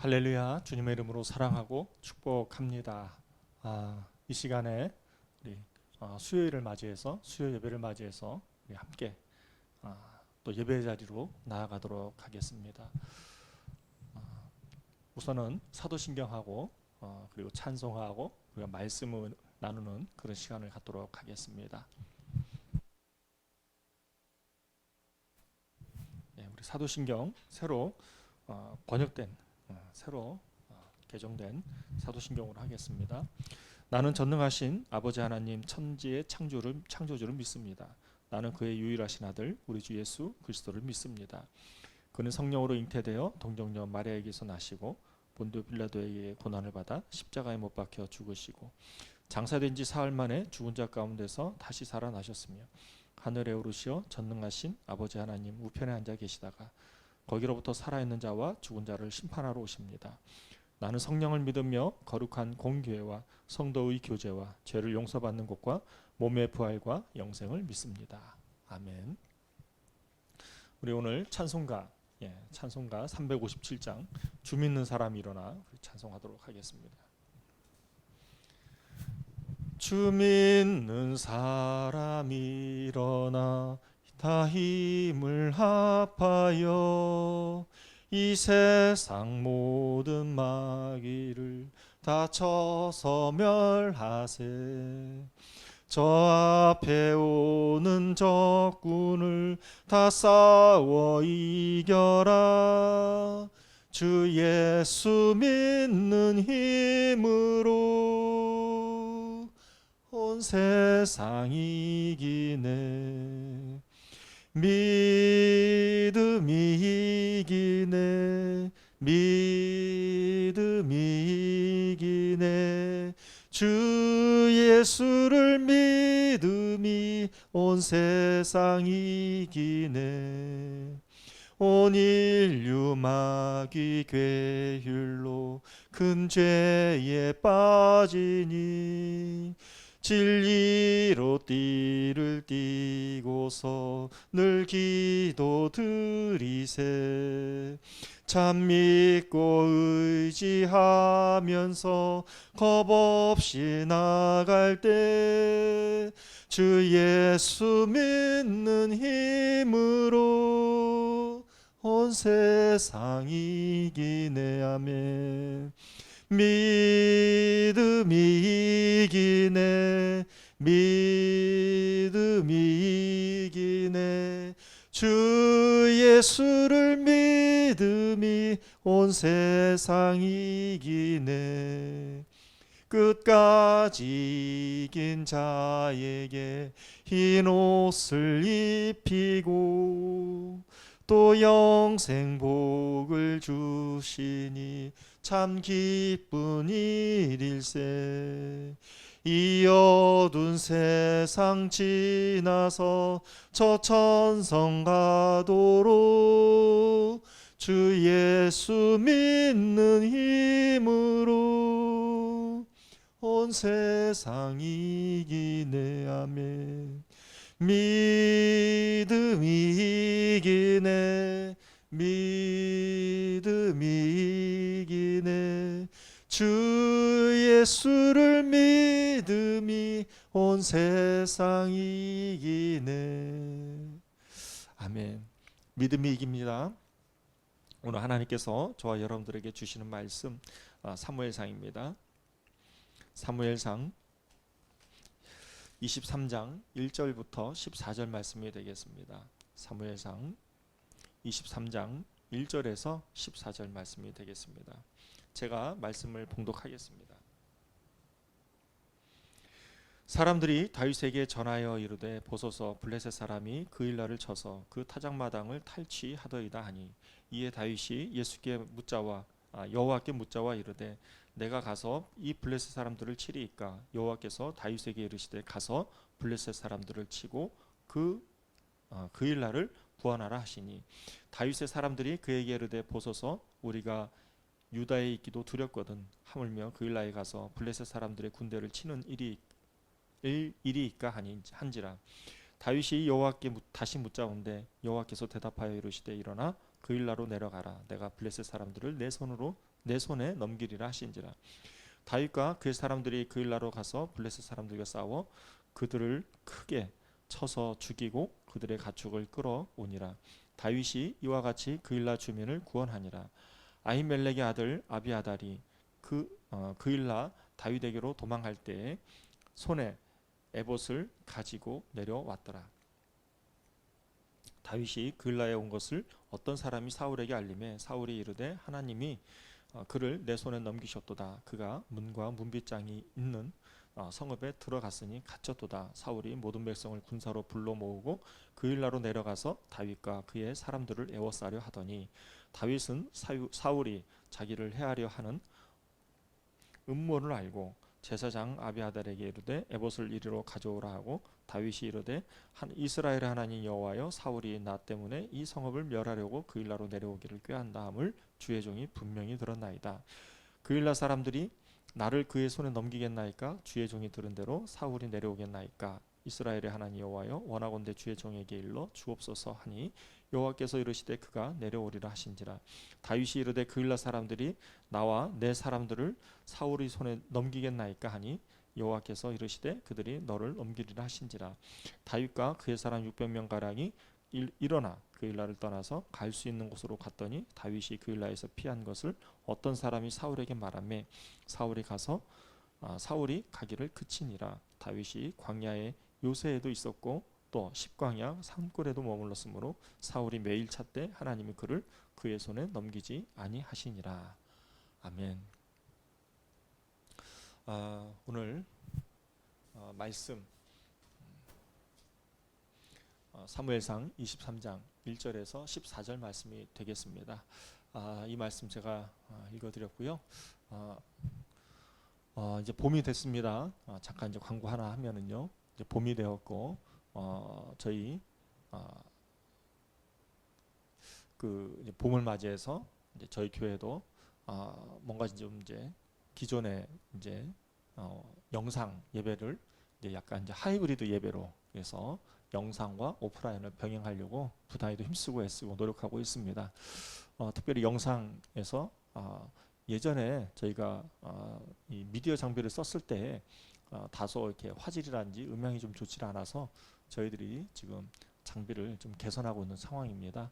할렐루야. 주님의 이름으로 사랑하고 축복합니다. 이 시간에 우리 수요일을 맞이해서 수요 예배를 맞이해서 우리 함께 또 예배 자리로 나아가도록 하겠습니다. 우선은 사도신경하고 그리고 찬송하고 우리가 말씀을 나누는 그런 시간을 갖도록 하겠습니다. 우리 사도신경 새로 번역된 새로 개정된 사도신경으로 하겠습니다. 나는 전능하신 아버지 하나님 천지의 창조주를 믿습니다. 나는 그의 유일하신 아들 우리 주 예수 그리스도를 믿습니다. 그는 성령으로 잉태되어 동정녀 마리아에게서 나시고 본디오 빌라도에게 고난을 받아 십자가에 못 박혀 죽으시고 장사된 지 사흘 만에 죽은 자 가운데서 다시 살아나셨으며 하늘에 오르시어 전능하신 아버지 하나님 우편에 앉아 계시다가 거기로부터 살아있는 자와 죽은 자를 심판하러 오십니다. 나는 성령을 믿으며 거룩한 공교회와 성도의 교제와 죄를 용서받는 것과 몸의 부활과 영생을 믿습니다. 아멘. 우리 오늘 찬송가 357장 주 믿는 사람이 일어나 찬송하도록 하겠습니다. 주 믿는 사람이 일어나 다 힘을 합하여 이 세상 모든 마귀를 다 쳐서 멸하세. 저 앞에 오는 적군을 다 싸워 이겨라. 주 예수 믿는 힘으로 온 세상 이기네. 믿음이 이기네. 믿음이 이기네. 주 예수를 믿음이 온 세상 이기네. 온 인류 마귀 괴율로 큰 죄에 빠지니 진리로 띠를 띠고서 늘 기도드리세. 참 믿고 의지하면서 겁 없이 나갈 때 주 예수 믿는 힘으로 온 세상 이기네. 아멘. 믿음이 이기네. 믿음이 이기네. 주 예수를 믿음이 온 세상 이기네. 끝까지 이긴 자에게 흰 옷을 입히고 또 영생 복을 주시니 참 기쁜 일일세. 이 어두운 세상 지나서 저 천성 가도록 주 예수 믿는 힘으로 온 세상 이기네. 아멘. 믿음이 이기네. 믿음이 이기네. 주 예수를 믿음이 온 세상 이기네. 아멘. 믿음이 이깁니다. 오늘 하나님께서 저와 여러분들에게 주시는 말씀 사무엘상입니다. 사무엘상 23장 1절부터 14절 말씀이 되겠습니다. 사무엘상 23장 1절에서 14절 말씀이 되겠습니다. 제가 말씀을 봉독하겠습니다. 사람들이 다윗에게 전하여 이르되 보소서 블레셋 사람이 그 일날을 쳐서 그 타작마당을 탈취하더이다 하니 이에 다윗이 여호와께 묻자와 이르되 내가 가서 이 블레셋 사람들을 치리이까. 여호와께서 다윗에게 이르시되 가서 블레셋 사람들을 치고 그 일날을 구원하라 하시니 다윗의 사람들이 그에게 이르되 보소서 우리가 유다에 있기도 두렵거든 하물며 그 일날에 가서 블레셋 사람들의 군대를 치는 일이있까 한지라. 다윗이 여호와께 다시 묻자온데 여호와께서 대답하여 이르시되 일어나 그 일나로 내려가라. 내가 블레셋 사람들을 내 손으로 내 손에 넘기리라 하신지라. 다윗과 그의 사람들이 그일라로 가서 블레셋 사람들과 싸워 그들을 크게 쳐서 죽이고 그들의 가축을 끌어오니라. 다윗이 이와 같이 그일라 주민을 구원하니라. 아히멜렉의 아들 아비아달이 그일라 다윗에게로 도망할 때에 손에 에봇을 가지고 내려왔더라. 다윗이 그일라에 온 것을 어떤 사람이 사울에게 알림해 사울이 이르되 하나님이 그를 내 손에 넘기셨도다. 그가 문과 문빗장이 있는 성읍에 들어갔으니 갇혔도다. 사울이 모든 백성을 군사로 불러 모으고 그일라로 내려가서 다윗과 그의 사람들을 에워싸려 하더니 다윗은 사울이 자기를 해하려 하는 음모를 알고 제사장 아비아달에게 이르되 에봇을 이리로 가져오라 하고 다윗이 이르되 이스라엘의 하나님 여호와여 사울이 나 때문에 이 성읍을 멸하려고 그일라로 내려오기를 꾀한다 함을 주의 종이 분명히 들었나이다. 그일라 사람들이 나를 그의 손에 넘기겠나이까? 주의 종이 들은 대로 사울이 내려오겠나이까? 이스라엘의 하나님 여호와여 원하건대 주의 종에게 일러 주옵소서 하니 여호와께서 이르시되 그가 내려오리라 하신지라. 다윗이 이르되 그일라 사람들이 나와 내 사람들을 사울의 손에 넘기겠나이까 하니 여호와께서 이르시되 그들이 너를 넘기리라 하신지라. 다윗과 그의 사람 600명 가량이 일어나 그일라를 떠나서 갈 수 있는 곳으로 갔더니 다윗이 그일라에서 피한 것을 어떤 사람이 사울에게 말하매 사울이 가서 사울이 가기를 그치니라. 다윗이 광야의 요새에도 있었고 또 십광야 산골에도 머물렀으므로 사울이 매일 찾되 하나님이 그를 그의 손에 넘기지 아니하시니라. 아멘. 오늘 말씀 사무엘상 23장 1절에서 14절 말씀이 되겠습니다. 이 말씀 제가 읽어드렸고요. 이제 봄이 됐습니다. 잠깐 이제 광고 하나 하면은요. 이제 봄이 되었고 저희 그 이제 봄을 맞이해서 이제 저희 교회도 뭔가 좀 이제 기존에 이제 영상 예배를 이제 약간 이제 하이브리드 예배로 해서 영상과 오프라인을 병행하려고 부단히도 힘쓰고 애쓰고 노력하고 있습니다. 특별히 영상에서 예전에 저희가 이 미디어 장비를 썼을 때 다소 이렇게 화질이라든지 음향이 좀 좋지 않아서 저희들이 지금 장비를 좀 개선하고 있는 상황입니다.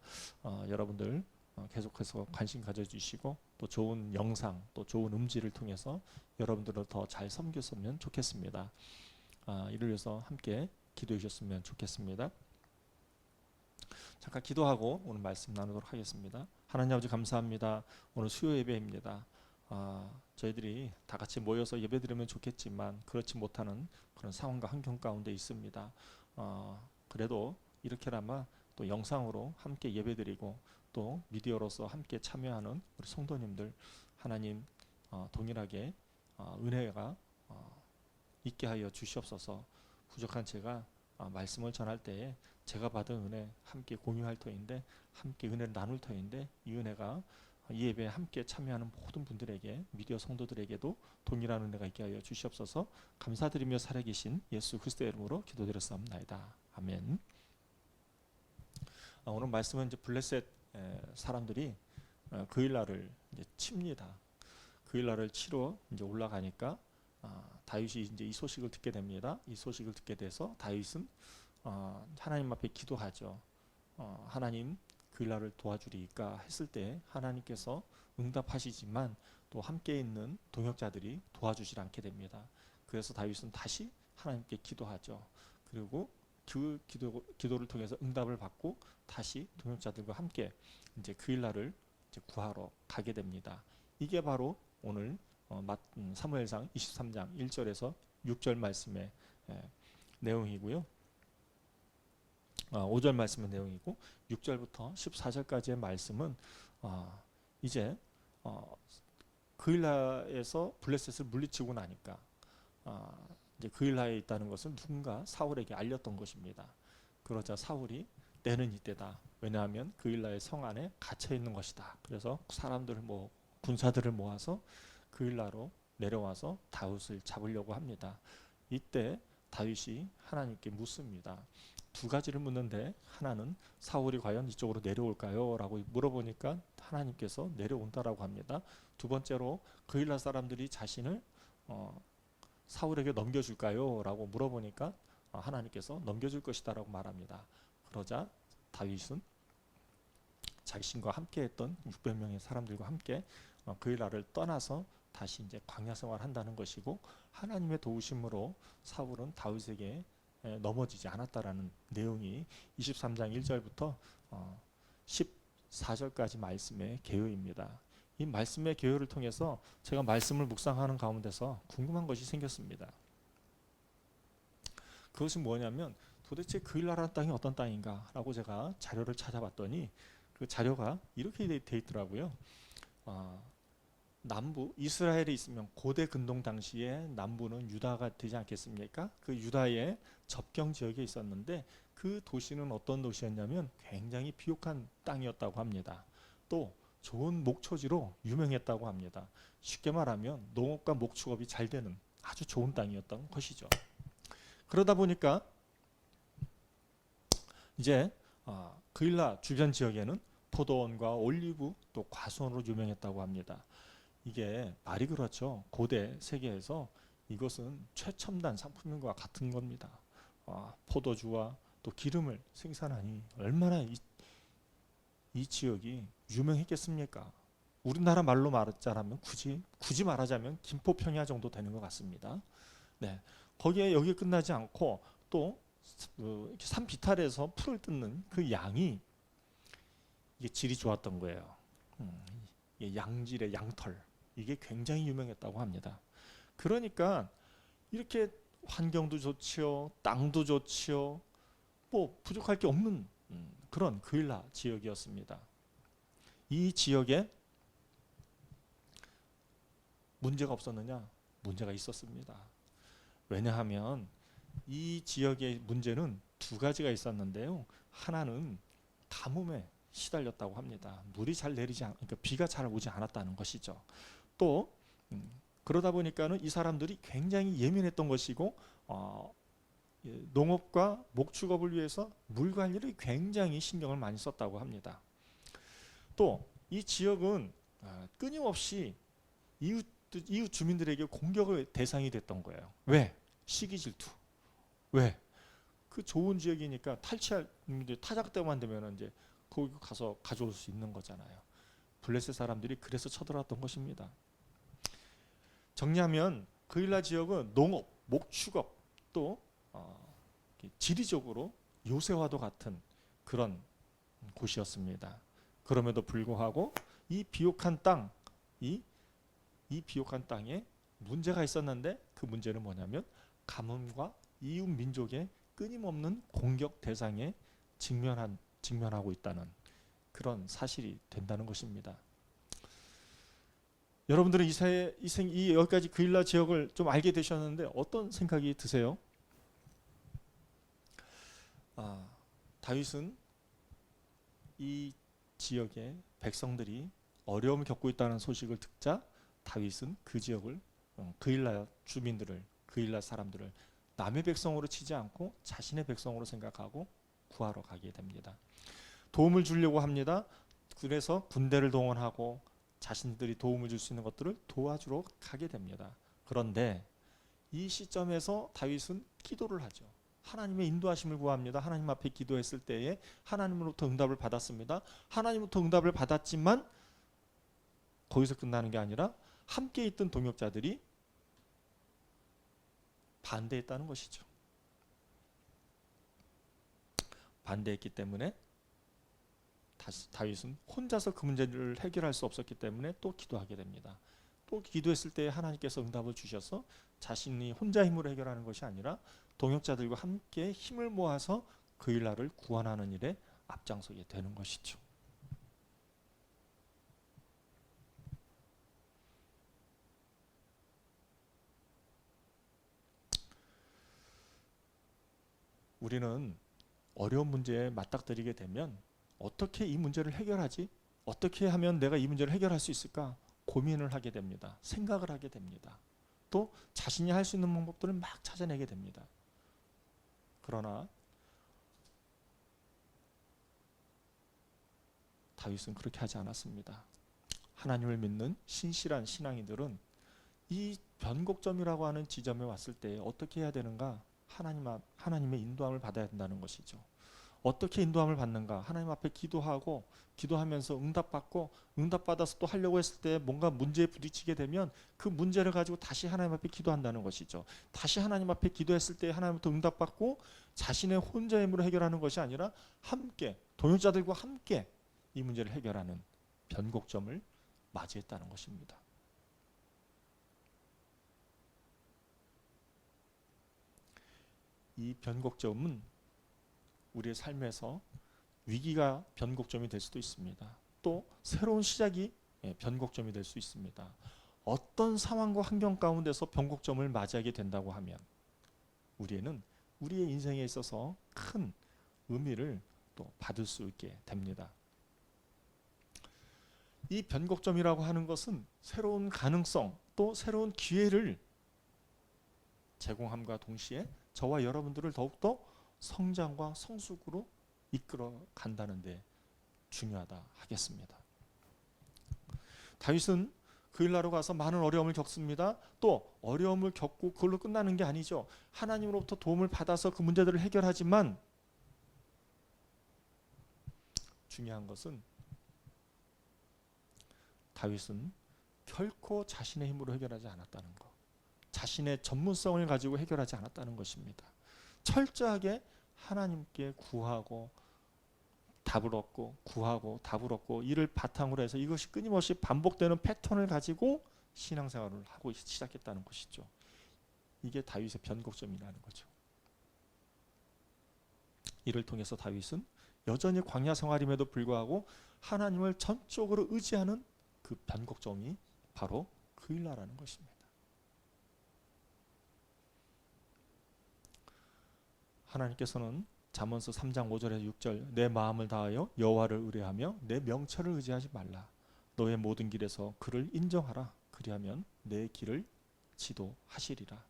여러분들 계속해서 관심 가져주시고 또 좋은 영상 또 좋은 음질을 통해서 여러분들을 더 잘 섬겼으면 좋겠습니다. 이를 위해서 함께 기도해 주셨으면 좋겠습니다. 잠깐 기도하고 오늘 말씀 나누도록 하겠습니다. 하나님 아버지 감사합니다. 오늘 수요 예배입니다. 저희들이 다 같이 모여서 예배드리면 좋겠지만 그렇지 못하는 그런 상황과 환경 가운데 있습니다. 그래도 이렇게나마 또 영상으로 함께 예배드리고 또 미디어로서 함께 참여하는 우리 성도님들 하나님 동일하게 은혜가 있게 하여 주시옵소서. 부족한 제가 말씀을 전할 때에 제가 받은 은혜 함께 공유할 터인데 함께 은혜를 나눌 터인데 이 은혜가 이 예배에 함께 참여하는 모든 분들에게 미디어 성도들에게도 동일한 은혜가 있게 하여 주시옵소서. 감사드리며 살아계신 예수 그리스도의 이름으로 기도드렸사옵나이다. 아멘. 오늘 말씀은 이제 블레셋 사람들이 그일라를 이제 칩니다. 그일라를 치러 이제 올라가니까 다윗이 이제 이 소식을 듣게 됩니다. 이 소식을 듣게 돼서 다윗은 하나님 앞에 기도하죠. 하나님 그일라를 도와주리까 했을 때 하나님께서 응답하시지만 또 함께 있는 동역자들이 도와주질 않게 됩니다. 그래서 다윗은 다시 하나님께 기도하죠. 그리고 그 기도를 통해서 응답을 받고 다시 동역자들과 함께 이제 그일라를 이제 구하러 가게 됩니다. 이게 바로 오늘 사무엘상 23장 1절에서 6절 말씀의 내용이고요. 5절 말씀의 내용이고 6절부터 14절까지의 말씀은 이제 그일라에서 블레셋을 물리치고 나니까 이제 그일라에 있다는 것을 누군가 사울에게 알렸던 것입니다. 그러자 사울이 때는 이때다. 왜냐하면 그일라의 성 안에 갇혀 있는 것이다. 그래서 사람들을 군사들을 모아서 그일라로 내려와서 다윗을 잡으려고 합니다. 이때 다윗이 하나님께 묻습니다. 두 가지를 묻는데, 하나는 사울이 과연 이쪽으로 내려올까요? 라고 물어보니까 하나님께서 내려온다라고 합니다. 두 번째로 그일라 사람들이 자신을 사울에게 넘겨줄까요? 라고 물어보니까 하나님께서 넘겨줄 것이다 라고 말합니다. 그러자 다윗은 자신과 함께 했던 600명의 사람들과 함께 그일라를 떠나서 다시 이제 광야 생활을 한다는 것이고, 하나님의 도우심으로 사울은 다윗에게 넘어지지 않았다라는 내용이 23장 1절부터 14절까지 말씀의 개요입니다. 이 말씀의 개요를 통해서 제가 말씀을 묵상하는 가운데서 궁금한 것이 생겼습니다. 그것이 뭐냐면, 도대체 그일라라는 땅이 어떤 땅인가 라고 제가 자료를 찾아봤더니 그 자료가 이렇게 돼 있더라고요. 남부 이스라엘에 있으면 고대 근동 당시에 남부는 유다가 되지 않겠습니까? 그 유다의 접경 지역에 있었는데 그 도시는 어떤 도시였냐면 굉장히 비옥한 땅이었다고 합니다. 또 좋은 목초지로 유명했다고 합니다. 쉽게 말하면 농업과 목축업이 잘 되는 아주 좋은 땅이었던 것이죠. 그러다 보니까 이제 그일라 주변 지역에는 포도원과 올리브 또 과수원으로 유명했다고 합니다. 이게 말이 그렇죠. 고대 세계에서 이것은 최첨단 상품과 같은 겁니다. 포도주와 또 기름을 생산하니 얼마나 이 지역이 유명했겠습니까? 우리나라 말로 말하자면 굳이 말하자면 김포 평야 정도 되는 것 같습니다. 네, 거기에 여기 끝나지 않고 또 산 비탈에서 풀을 뜯는 그 양이 이게 질이 좋았던 거예요. 양질의 양털, 이게 굉장히 유명했다고 합니다. 그러니까 이렇게 환경도 좋지요, 땅도 좋지요, 뭐 부족할 게 없는 그런 그일라 지역이었습니다. 이 지역에 문제가 없었느냐? 문제가 있었습니다. 왜냐하면 이 지역의 문제는 두 가지가 있었는데요. 하나는 가뭄에 시달렸다고 합니다. 물이 잘 그러니까 비가 잘 오지 않았다는 것이죠. 또 그러다 보니까는 이 사람들이 굉장히 예민했던 것이고, 농업과 목축업을 위해서 물 관리를 굉장히 신경을 많이 썼다고 합니다. 또 이 지역은 끊임없이 이웃 주민들에게 공격의 대상이 됐던 거예요. 왜? 시기 질투. 왜? 그 좋은 지역이니까 타작 때만 되면 이제 거기 가서 가져올 수 있는 거잖아요. 블레셋 사람들이 그래서 쳐들어왔던 것입니다. 정리하면 그일라 지역은 농업, 목축업 또 지리적으로 요새와도 같은 그런 곳이었습니다. 그럼에도 불구하고 이 비옥한 땅에 문제가 있었는데, 그 문제는 뭐냐면 가뭄과 이웃 민족의 끊임없는 공격 대상에 직면하고 있다는 그런 사실이 된다는 것입니다. 여러분들은 여기까지 그일라 지역을 좀 알게 되셨는데 어떤 생각이 드세요? 다윗은 이 지역의 백성들이 어려움을 겪고 있다는 소식을 듣자 다윗은 그 지역을 그일라 주민들을, 그일라 사람들을 남의 백성으로 치지 않고 자신의 백성으로 생각하고 구하러 가게 됩니다. 도움을 주려고 합니다. 그래서 군대를 동원하고 자신들이 도움을 줄 수 있는 것들을 도와주러 가게 됩니다. 그런데 이 시점에서 다윗은 기도를 하죠. 하나님의 인도하심을 구합니다. 하나님 앞에 기도했을 때에 하나님으로부터 응답을 받았습니다. 하나님으로부터 응답을 받았지만 거기서 끝나는 게 아니라 함께 있던 동역자들이 반대했다는 것이죠. 반대했기 때문에 다윗은 혼자서 그 문제를 해결할 수 없었기 때문에 또 기도하게 됩니다. 또 기도했을 때 하나님께서 응답을 주셔서 자신이 혼자 힘으로 해결하는 것이 아니라 동역자들과 함께 힘을 모아서 그일라를 구원하는 일에 앞장서게 되는 것이죠. 우리는 어려운 문제에 맞닥뜨리게 되면 어떻게 이 문제를 해결하지? 어떻게 하면 내가 이 문제를 해결할 수 있을까? 고민을 하게 됩니다. 생각을 하게 됩니다. 또 자신이 할 수 있는 방법들을 막 찾아내게 됩니다. 그러나 다윗은 그렇게 하지 않았습니다. 하나님을 믿는 신실한 신앙인들은 이 변곡점이라고 하는 지점에 왔을 때 어떻게 해야 되는가? 하나님의 인도함을 받아야 된다는 것이죠. 어떻게 인도함을 받는가? 하나님 앞에 기도하고 기도하면서 응답받고 응답받아서 또 하려고 했을 때 뭔가 문제에 부딪히게 되면 그 문제를 가지고 다시 하나님 앞에 기도한다는 것이죠. 다시 하나님 앞에 기도했을 때 하나님부터 응답받고 자신의 혼자의 힘으로 해결하는 것이 아니라 함께 동역자들과 함께 이 문제를 해결하는 변곡점을 맞이했다는 것입니다. 이 변곡점은 우리의 삶에서 위기가 변곡점이 될 수도 있습니다. 또 새로운 시작이 변곡점이 될 수 있습니다. 어떤 상황과 환경 가운데서 변곡점을 맞이하게 된다고 하면 우리는 우리의 인생에 있어서 큰 의미를 또 받을 수 있게 됩니다. 이 변곡점이라고 하는 것은 새로운 가능성 또 새로운 기회를 제공함과 동시에 저와 여러분들을 더욱더 성장과 성숙으로 이끌어 간다는 데 중요하다 하겠습니다. 다윗은 그 일나로 가서 많은 어려움을 겪습니다. 또 어려움을 겪고 그걸로 끝나는 게 아니죠. 하나님으로부터 도움을 받아서 그 문제들을 해결하지만 중요한 것은 다윗은 결코 자신의 힘으로 해결하지 않았다는 것. 자신의 전문성을 가지고 해결하지 않았다는 것입니다. 철저하게 하나님께 구하고 답을 얻고 구하고 답을 얻고 이를 바탕으로 해서 이것이 끊임없이 반복되는 패턴을 가지고 신앙생활을 하고 시작했다는 것이죠. 이게 다윗의 변곡점이라는 거죠. 이를 통해서 다윗은 여전히 광야 생활임에도 불구하고 하나님을 전적으로 의지하는 그 변곡점이 바로 그일라라는 것입니다. 하나님께서는 잠언서 3장 5절에서 6절 내 마음을 다하여 여호와를 의뢰하며 내 명철을 의지하지 말라. 너의 모든 길에서 그를 인정하라. 그리하면 내 길을 지도하시리라.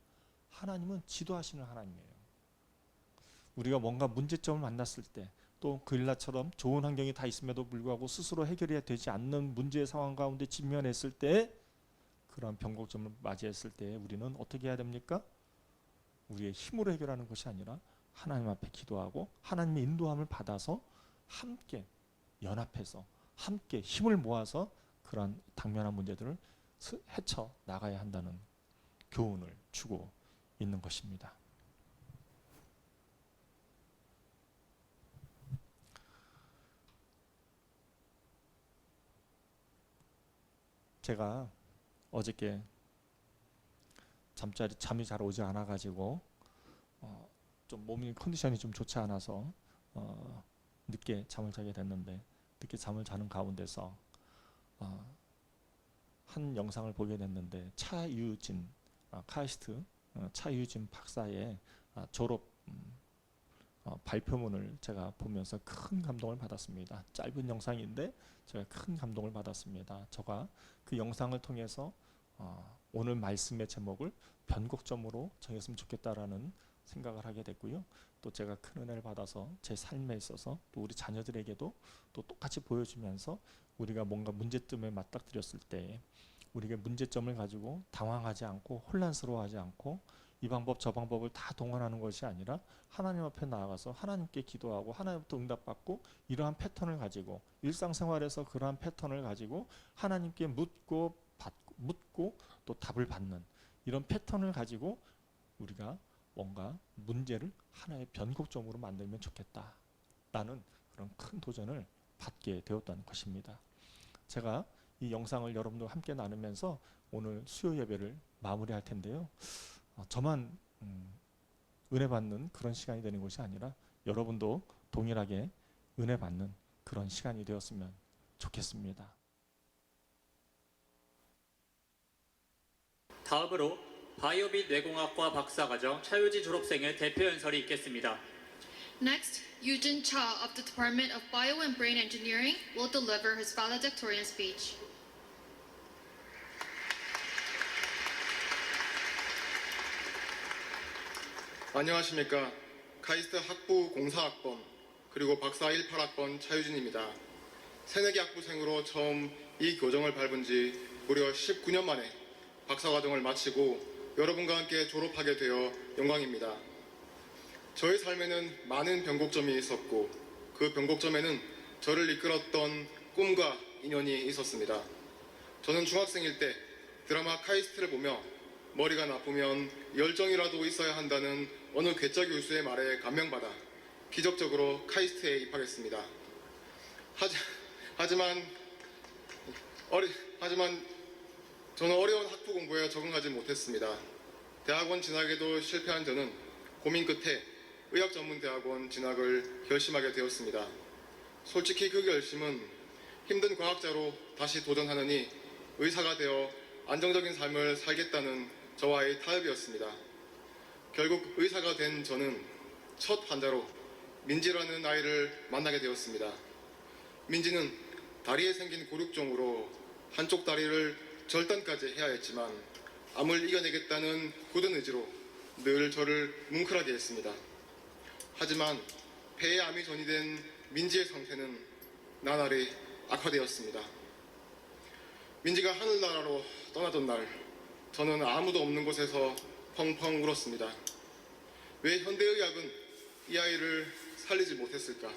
하나님은 지도하시는 하나님이에요. 우리가 뭔가 문제점을 만났을 때 또 그일라처럼 좋은 환경이 다 있음에도 불구하고 스스로 해결이 되지 않는 문제의 상황 가운데 직면했을 때 그러한 변곡점을 맞이했을 때 우리는 어떻게 해야 됩니까? 우리의 힘으로 해결하는 것이 아니라 하나님 앞에 기도하고 하나님의 인도함을 받아서 함께 연합해서 함께 힘을 모아서 그러한 당면한 문제들을 헤쳐 나가야 한다는 교훈을 주고 있는 것입니다. 제가 어저께 잠이 잘 오지 않아 가지고 좀 몸이 컨디션이 좀 좋지 않아서 늦게 잠을 자게 됐는데 늦게 잠을 자는 가운데서 한 영상을 보게 됐는데 차유진 카이스트 차유진 박사의 졸업 발표문을 제가 보면서 큰 감동을 받았습니다. 짧은 영상인데 제가 큰 감동을 받았습니다. 제가 그 영상을 통해서 오늘 말씀의 제목을 변곡점으로 정했으면 좋겠다라는 생각을 하게 됐고요. 또 제가 큰 은혜를 받아서 제 삶에 있어서 또 우리 자녀들에게도 또 똑같이 보여주면서 우리가 뭔가 문제점에 맞닥뜨렸을 때 우리가 문제점을 가지고 당황하지 않고 혼란스러워하지 않고 이 방법 저 방법을 다 동원하는 것이 아니라 하나님 앞에 나아가서 하나님께 기도하고 하나님부터 응답받고 이러한 패턴을 가지고 일상생활에서 그러한 패턴을 가지고 하나님께 묻고 또 답을 받는 이런 패턴을 가지고 우리가 뭔가 문제를 하나의 변곡점으로 만들면 좋겠다라는 그런 큰 도전을 받게 되었다는 것입니다. 제가 이 영상을 여러분들과 함께 나누면서 오늘 수요 예배를 마무리할 텐데요. 저만 은혜 받는 그런 시간이 되는 것이 아니라 여러분도 동일하게 은혜 받는 그런 시간이 되었으면 좋겠습니다. 다음으로 바이오 및 뇌공학과 박사과정 차유진 졸업생의 대표 연설이 있겠습니다. Next, Eugene Cha of the Department of Bio and Brain Engineering will deliver his valedictorian speech. 안녕하십니까. 카이스트 학부 공사학번 그리고 박사 18학번 차유진입니다. 새내기 학부생으로 처음 이 교정을 밟은 지 무려 19년 만에 박사과정을 마치고 여러분과 함께 졸업하게 되어 영광입니다. 저의 삶에는 많은 변곡점이 있었고 그 변곡점에는 저를 이끌었던 꿈과 인연이 있었습니다. 저는 중학생일 때 드라마 카이스트를 보며 머리가 나쁘면 열정이라도 있어야 한다는 어느 괴짜 교수의 말에 감명받아 기적적으로 카이스트에 입학했습니다. 하지만 저는 어려운 학부 공부에 적응하지 못했습니다. 대학원 진학에도 실패한 저는 고민 끝에 의학전문대학원 진학을 결심하게 되었습니다. 솔직히 그 결심은 힘든 과학자로 다시 도전하느니 의사가 되어 안정적인 삶을 살겠다는 저와의 타협이었습니다. 결국 의사가 된 저는 첫 환자로 민지라는 아이를 만나게 되었습니다. 민지는 다리에 생긴 골육종으로 한쪽 다리를 절단까지 해야 했지만 암을 이겨내겠다는 굳은 의지로 늘 저를 뭉클하게 했습니다. 하지만 폐에 암이 전이된 민지의 상태는 나날이 악화되었습니다. 민지가 하늘나라로 떠나던 날 저는 아무도 없는 곳에서 펑펑 울었습니다. 왜 현대의학은 이 아이를 살리지 못했을까?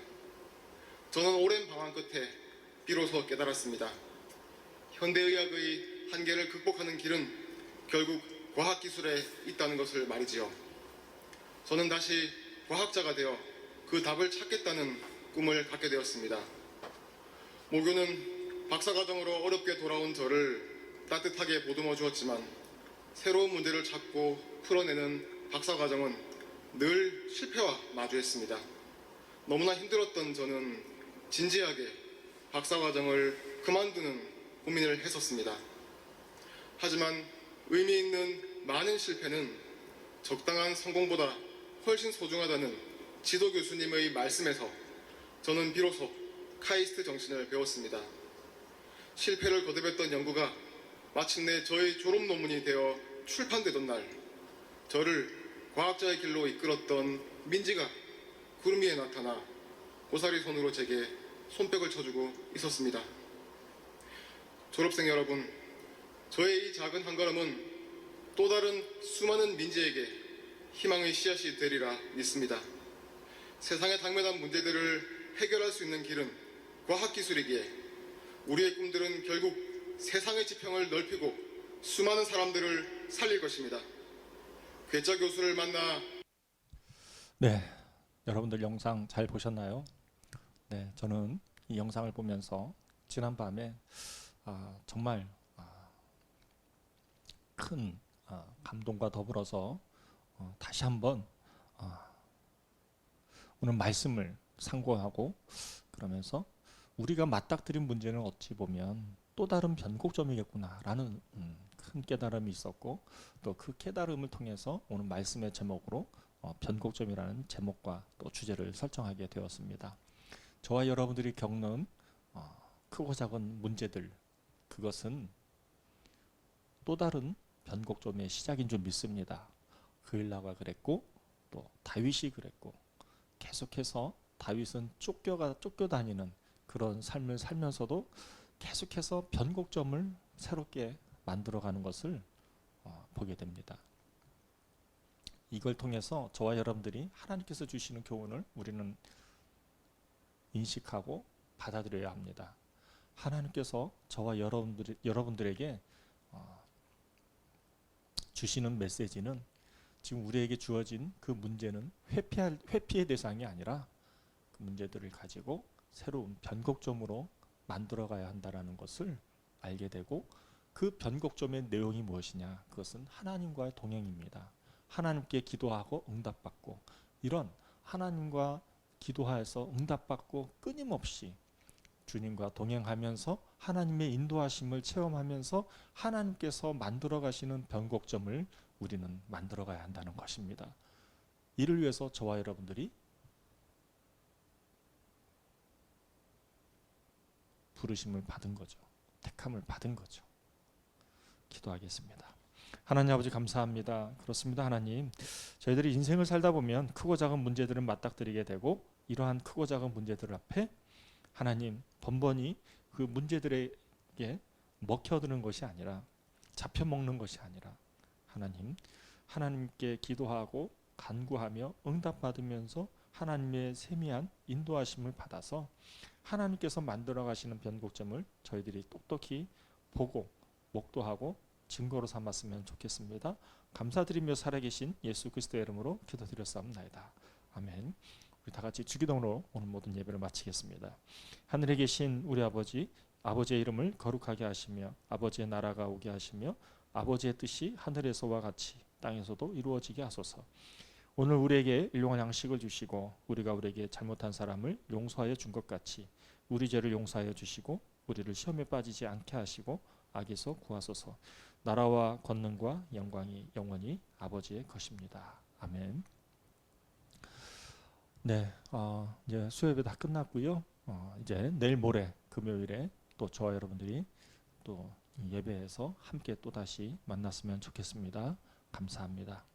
저는 오랜 방황 끝에 비로소 깨달았습니다. 현대의학의 한계를 극복하는 길은 결국 과학기술에 있다는 것을 말이지요. 저는 다시 과학자가 되어 그 답을 찾겠다는 꿈을 갖게 되었습니다. 모교는 박사과정으로 어렵게 돌아온 저를 따뜻하게 보듬어 주었지만 새로운 문제를 찾고 풀어내는 박사과정은 늘 실패와 마주했습니다. 너무나 힘들었던 저는 진지하게 박사과정을 그만두는 고민을 했었습니다. 하지만 의미 있는 많은 실패는 적당한 성공보다 훨씬 소중하다는 지도 교수님의 말씀에서 저는 비로소 카이스트 정신을 배웠습니다. 실패를 거듭했던 연구가 마침내 저의 졸업 논문이 되어 출판되던 날 저를 과학자의 길로 이끌었던 민지가 구름 위에 나타나 고사리 손으로 제게 손뼉을 쳐주고 있었습니다. 졸업생 여러분, 저의 이 작은 한 걸음은 또 다른 수많은 민지에게 희망의 씨앗이 되리라 믿습니다. 세상의 당면한 문제들을 해결할 수 있는 길은 과학기술이기에 우리의 꿈들은 결국 세상의 지평을 넓히고 수많은 사람들을 살릴 것입니다. 괴짜 교수를 만나 네, 여러분들 영상 잘 보셨나요? 네, 저는 이 영상을 보면서 지난 밤에 정말 큰 감동과 더불어서 다시 한번 오늘 말씀을 상고하고 그러면서 우리가 맞닥뜨린 문제는 어찌 보면 또 다른 변곡점이겠구나라는 큰 깨달음이 있었고 또 그 깨달음을 통해서 오늘 말씀의 제목으로 변곡점이라는 제목과 또 주제를 설정하게 되었습니다. 저와 여러분들이 겪는 크고 작은 문제들 그것은 또 다른 변곡점의 시작인 줄 믿습니다. 그일라가 그랬고 또 다윗이 그랬고 계속해서 다윗은 쫓겨다니는 그런 삶을 살면서도 계속해서 변곡점을 새롭게 만들어가는 것을 보게 됩니다. 이걸 통해서 저와 여러분들이 하나님께서 주시는 교훈을 우리는 인식하고 받아들여야 합니다. 하나님께서 저와 여러분들에게 주시는 메시지는 지금 우리에게 주어진 그 문제는 회피의 대상이 아니라 그 문제들을 가지고 새로운 변곡점으로 만들어가야 한다는 것을 알게 되고 그 변곡점의 내용이 무엇이냐? 그것은 하나님과의 동행입니다. 하나님께 기도하고 응답받고 이런 하나님과 기도하여서 응답받고 끊임없이 주님과 동행하면서 하나님의 인도하심을 체험하면서 하나님께서 만들어 가시는 변곡점을 우리는 만들어 가야 한다는 것입니다. 이를 위해서 저와 여러분들이 부르심을 받은 거죠. 택함을 받은 거죠. 기도하겠습니다. 하나님 아버지 감사합니다. 그렇습니다. 하나님, 저희들이 인생을 살다 보면 크고 작은 문제들을 맞닥뜨리게 되고 이러한 크고 작은 문제들 앞에 하나님 번번이 그 문제들에게 먹혀드는 것이 아니라 잡혀먹는 것이 아니라 하나님, 하나님께 기도하고 간구하며 응답받으면서 하나님의 세미한 인도하심을 받아서 하나님께서 만들어 가시는 변곡점을 저희들이 똑똑히 보고 목도하고 증거로 삼았으면 좋겠습니다. 감사드리며 살아계신 예수 그리스도의 이름으로 기도드렸사옵나이다. 아멘. 우리 다 같이 주기도문으로 오늘 모든 예배를 마치겠습니다. 하늘에 계신 우리 아버지, 아버지의 이름을 거룩하게 하시며 아버지의 나라가 오게 하시며 아버지의 뜻이 하늘에서와 같이 땅에서도 이루어지게 하소서. 오늘 우리에게 일용할 양식을 주시고 우리가 우리에게 잘못한 사람을 용서하여 준 것 같이 우리 죄를 용서하여 주시고 우리를 시험에 빠지지 않게 하시고 악에서 구하소서. 나라와 권능과 영광이 영원히 아버지의 것입니다. 아멘. 네, 이제 수요예배 다 끝났고요. 이제 내일 모레 금요일에 또 저와 여러분들이 또 예배에서 함께 또 다시 만났으면 좋겠습니다. 감사합니다.